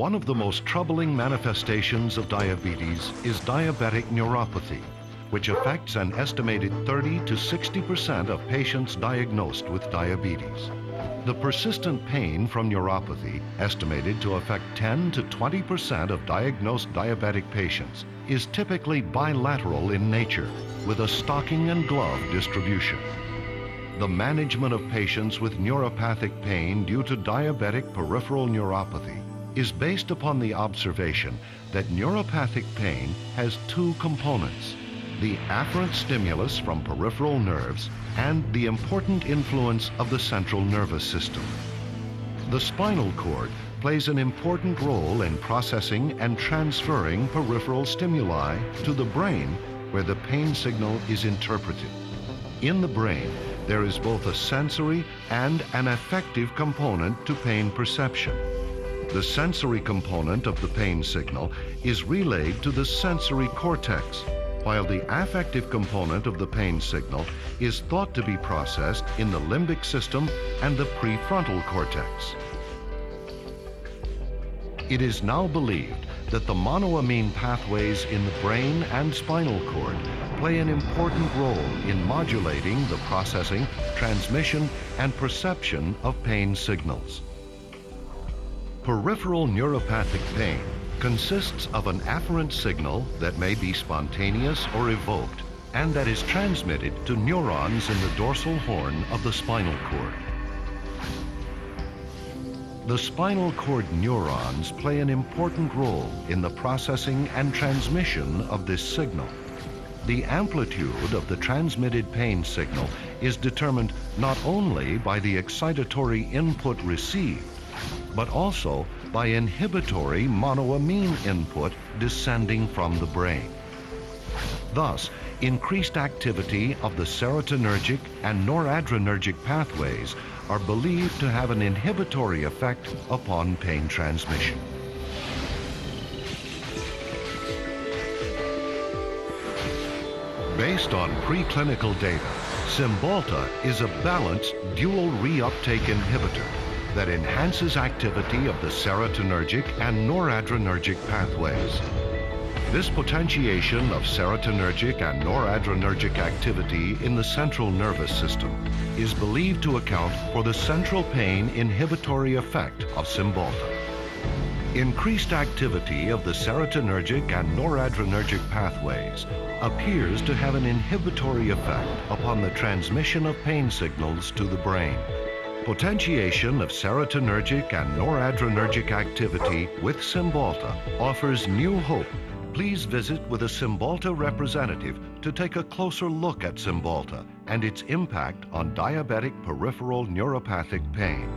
One of the most troubling manifestations of diabetes is diabetic neuropathy, which affects an estimated 30 to 60% of patients diagnosed with diabetes. The persistent pain from neuropathy, estimated to affect 10 to 20% of diagnosed diabetic patients, is typically bilateral in nature, with a stocking and glove distribution. The management of patients with neuropathic pain due to diabetic peripheral neuropathy is based upon the observation that neuropathic pain has two components: the afferent stimulus from peripheral nerves and the important influence of the central nervous system. The spinal cord plays an important role in processing and transferring peripheral stimuli to the brain, where the pain signal is interpreted. In the brain, there is both a sensory and an affective component to pain perception. The sensory component of the pain signal is relayed to the sensory cortex, while the affective component of the pain signal is thought to be processed in the limbic system and the prefrontal cortex. It is now believed that the monoamine pathways in the brain and spinal cord play an important role in modulating the processing, transmission, and perception of pain signals. Peripheral neuropathic pain consists of an afferent signal that may be spontaneous or evoked and that is transmitted to neurons in the dorsal horn of the spinal cord. The spinal cord neurons play an important role in the processing and transmission of this signal. The amplitude of the transmitted pain signal is determined not only by the excitatory input received, but also by inhibitory monoamine input descending from the brain. Thus, increased activity of the serotonergic and noradrenergic pathways are believed to have an inhibitory effect upon pain transmission. Based on preclinical data, Cymbalta is a balanced dual reuptake inhibitor that enhances activity of the serotonergic and noradrenergic pathways. This potentiation of serotonergic and noradrenergic activity in the central nervous system is believed to account for the central pain inhibitory effect of Cymbalta. Increased activity of the serotonergic and noradrenergic pathways appears to have an inhibitory effect upon the transmission of pain signals to the brain. Potentiation of serotonergic and noradrenergic activity with Cymbalta offers new hope. Please visit with a Cymbalta representative to take a closer look at Cymbalta and its impact on diabetic peripheral neuropathic pain.